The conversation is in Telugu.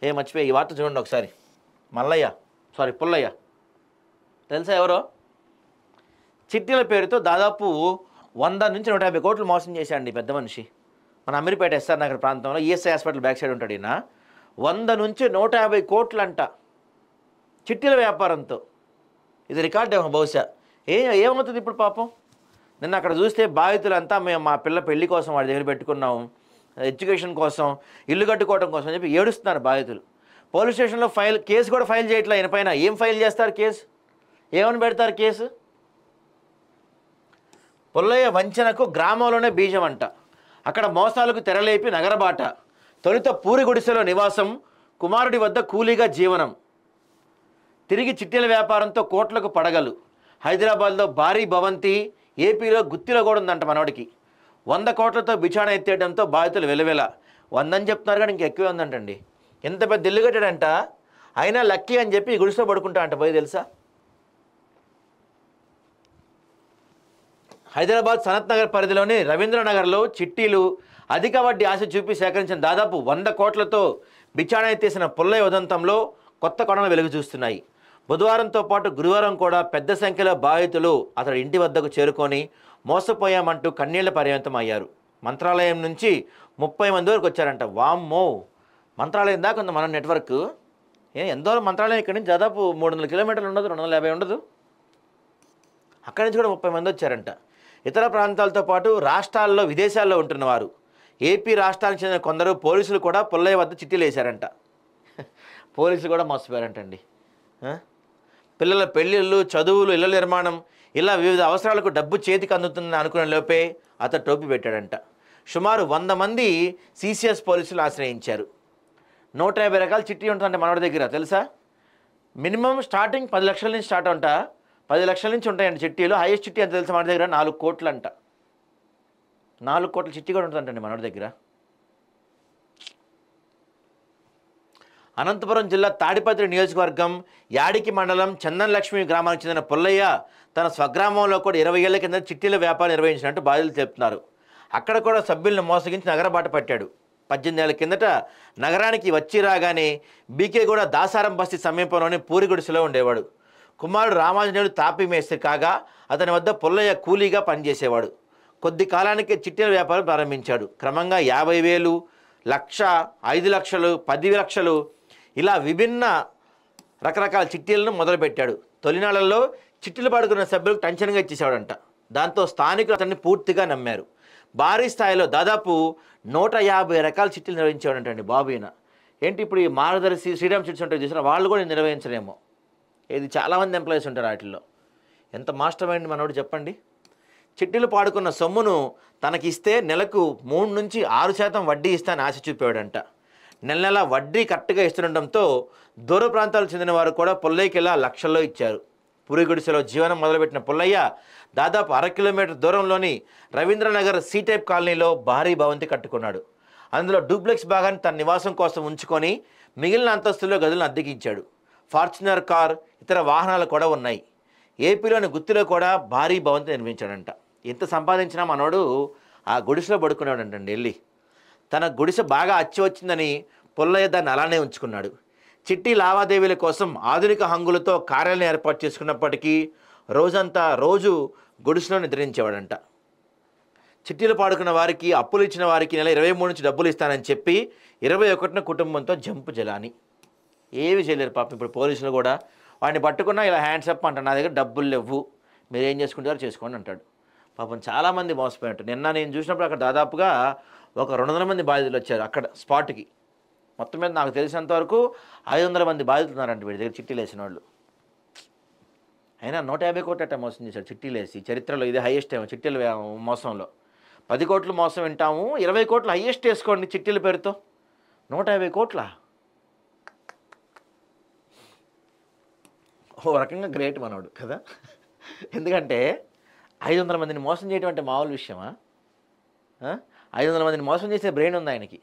మర్చిపోయి ఈ వార్త చూడండి ఒకసారి. పుల్లయ్య తెలుసా ఎవరో? చిట్టీల పేరుతో దాదాపు 100 నుంచి 150 కోట్లు మోసం చేశాడండి పెద్ద మనిషి. మన అమీర్పేట ఎస్ఆర్ నగర్ ప్రాంతంలో ఈఎస్ఐ హాస్పిటల్ బ్యాక్ సైడ్ ఉంటాడు ఈయన. 100 నుంచి 150 కోట్లంట చిట్టీల వ్యాపారంతో. ఇది రికార్డ్ ఏమో బహుశా. ఏమవుతుంది ఇప్పుడు పాపం? నిన్న అక్కడ చూస్తే బాధితులంతా మేము మా పిల్ల పెళ్లి కోసం వాడి దగ్గర పెట్టుకున్నాము, ఎడ్యుకేషన్ కోసం, ఇల్లు కట్టుకోవడం కోసం అని చెప్పి ఏడుస్తున్నారు బాధితులు. పోలీస్ స్టేషన్లో కేసు కూడా ఫైల్ చేయట్లే ఆయన పైన. ఏం ఫైల్ చేస్తారు కేసు? ఏమని పెడతారు కేసు? పుల్లయ్య వంచనకు గ్రామంలోనే బీజం అంట. అక్కడ మోసాలకు తెరలేపి నగరబాట. తొలుత పూరి గుడిసెలో నివాసం, కుమారుడి వద్ద కూలీగా జీవనం. తిరిగి చిట్టీల వ్యాపారంతో కోట్లకు పడగలు. హైదరాబాద్లో భారీ భవంతి, ఏపీలో గుత్తిలో కూడా ఉందంట మనోడికి. 100 కోట్లతో బిచాణ ఎత్తేయడంతో బాధితులు వెలవెల. 100 అని చెప్తున్నారు కానీ ఇంకెక్కువే ఉందంటండి. ఎంత పెద్ద ఇల్లు కట్టాడంట, అయినా లక్కీ అని చెప్పి గుడిసెలో పడుకుంటా అంట పోయి తెలుసా. హైదరాబాద్ సనత్ నగర్ పరిధిలోని రవీంద్రనగర్లో చిట్టీలు, అధిక వడ్డీ ఆశ చూపి సేకరించిన దాదాపు 100 కోట్లతో బిచాణ ఎత్తేసిన పుల్లయ్య ఉదంతంలో కొత్త కోణాలు వెలుగు చూస్తున్నాయి. బుధవారంతో పాటు గురువారం కూడా పెద్ద సంఖ్యలో బాధితులు అతడి ఇంటి వద్దకు చేరుకొని మోసపోయామంటూ కన్నీళ్ల పర్యంతం అయ్యారు. మంత్రాలయం నుంచి 30 మంది వరకు వచ్చారంట. వామ్మో, మంత్రాలయం దాకా ఉంది మన నెట్వర్క్. ఎంతో మంత్రాలయం ఇక్కడి నుంచి దాదాపు 300 కిలోమీటర్లు ఉండదు, 250 ఉండదు. అక్కడి నుంచి కూడా 30 మంది వచ్చారంట. ఇతర ప్రాంతాలతో పాటు రాష్ట్రాల్లో, విదేశాల్లో ఉంటున్నవారు. ఏపీ రాష్ట్రానికి చెందిన కొందరు పోలీసులు కూడా పుల్లయ్య వద్ద చిట్టీలు వేశారంట. పోలీసులు కూడా మోసపోయారంటండి. పిల్లల పెళ్ళిళ్ళు, చదువులు, ఇళ్ల నిర్మాణం, ఇలా వివిధ అవసరాలకు డబ్బు చేతికి అందుతుందని అనుకునే లోపే అతను టోపీ పెట్టాడంట. సుమారు 100 మంది సిసిఎస్ పోలీసులు ఆశ్రయించారు. 150 రకాల చిట్టి ఉంటుందంటే మనోడి దగ్గర తెలుసా. మినిమం స్టార్టింగ్ 10 లక్షల నుంచి స్టార్ట్ అంట. 10 లక్షల నుంచి ఉంటాయండి చిట్టీలు. హైయెస్ట్ చిట్టి అని తెలుసా మన దగ్గర 4 కోట్లు అంట. 4 కోట్ల చిట్టి కూడా ఉంటుందంటండి మనోడి దగ్గర. అనంతపురం జిల్లా తాడిపత్రి నియోజకవర్గం యాడికి మండలం చందన్ లక్ష్మి గ్రామానికి చెందిన పుల్లయ్య తన స్వగ్రామంలో కూడా 20 ఏళ్ల కింద చిట్టీల వ్యాపారం నిర్వహించినట్టు బాధితులు చెప్తున్నారు. అక్కడ కూడా సభ్యులను మోసగించి నగరబాట పట్టాడు. 18 ఏళ్ల కిందట నగరానికి వచ్చి రాగానే బీకేగూడ దాసారం బస్తీ సమీపంలోని పూరి గుడిసెలో ఉండేవాడు. కుమారుడు రామాంజనేయుడు తాపీ మేస్త్రి కాగా అతని వద్ద పుల్లయ్య కూలీగా పనిచేసేవాడు. కొద్ది కాలానికే చిట్టీల వ్యాపారం ప్రారంభించాడు. క్రమంగా 50,000, 1,00,000, 5 లక్షలు, 10 లక్షలు ఇలా విభిన్న రకరకాల చిట్టీలను మొదలుపెట్టాడు. తొలినాళ్లలో చిట్టీలు పడుకున్న సభ్యులకు టెన్షన్గా ఇచ్చేసాడంట. దాంతో స్థానికులు అతన్ని పూర్తిగా నమ్మారు. భారీ స్థాయిలో దాదాపు 150 రకాల చిట్టీలు నిర్వహించాడంటండి బాబు ఈయన. ఏంటి ఇప్పుడు ఈ మార్గదర్శి, శ్రీరామ్ చిట్స్ ఉంటాయి చూసినా, వాళ్ళు కూడా నిర్వహించలేమో. ఇది చాలామంది ఎంప్లాయీస్ ఉంటారు వాటిల్లో. ఎంత మాస్టర్ మైండ్ మనోడు చెప్పండి. చిట్టీలు పాడుకున్న సొమ్మును తనకిస్తే నెలకు 3 నుంచి 6% వడ్డీ ఇస్తానని ఆశ చూపాడంట. నెల వడ్డీ కరెక్ట్గా ఇస్తుండటంతో దూర ప్రాంతాలకు చెందిన వారు కూడా పుల్లయ్యకి ఇలా లక్షల్లో ఇచ్చారు. పూరి గుడిసెలో జీవనం మొదలుపెట్టిన పుల్లయ్య దాదాపు 1/2 కిలోమీటర్ దూరంలోని రవీంద్రనగర్ సి టైప్ కాలనీలో భారీ భవంతి కట్టుకున్నాడు. అందులో డూప్లెక్స్ భాగాన్ని తన నివాసం కోసం ఉంచుకొని మిగిలిన అంతస్తుల్లో గదులను అద్దెకించాడు. ఫార్చునర్ కార్, ఇతర వాహనాలు కూడా ఉన్నాయి. ఏపీలోని గుత్తిలో కూడా భారీ భవంతి నిర్మించాడంట. ఎంత సంపాదించినా మనోడు ఆ గుడిసెలో పడుకున్నాడంటండి వెళ్ళి. తన గుడిసె బాగా అచ్చి వచ్చిందని పుల్లయ్య దాన్ని అలానే ఉంచుకున్నాడు. చిట్టి లావాదేవీల కోసం ఆధునిక హంగులతో కార్యాలయం ఏర్పాటు చేసుకున్నప్పటికీ రోజు గుడిసెలో నిద్రించేవాడంట. చిట్టీలు పాడుకున్న వారికి, అప్పులు ఇచ్చిన వారికి నెల 23 నుంచి డబ్బులు ఇస్తానని చెప్పి 21న కుటుంబంతో జంపు జలాని. ఏవి చేయలేరు పాపం. ఇప్పుడు పోలీసులు కూడా వాడిని పట్టుకున్నా ఇలా హ్యాండ్స్ అప్ అంటాడు, నా దగ్గర డబ్బులు లేవు, మీరు ఏం చేసుకుంటారో చేసుకోండి అంటాడు. పాపం చాలామంది మోసపోయారు. నిన్న నేను చూసినప్పుడు అక్కడ దాదాపుగా ఒక 200 మంది బాధితులు వచ్చారు అక్కడ స్పాట్కి. మొత్తం మీద నాకు తెలిసినంతవరకు 500 మంది బాధితులు ఉన్నారంట వీడి దగ్గర చిట్టీలు వేసిన వాళ్ళు. అయినా 150 కోట్లు అట్ట మోసం చేశాడు చిట్టీలు వేసి. చరిత్రలో ఇది హైయెస్ట్ ఏమో చిట్టీల మోసంలో. 10 కోట్లు మోసం వింటాము, 20 కోట్లు హైయెస్ట్ వేసుకోండి చిట్టీల పేరుతో. 150 కోట్ల ఓ రకంగా గ్రేట్ మనోడు కదా. ఎందుకంటే 500 మందిని మోసం చేయడం అంటే మామూలు విషయమా? 500 మందిని మోసం చేసే బ్రెయిన్ ఉంది ఆయనకి.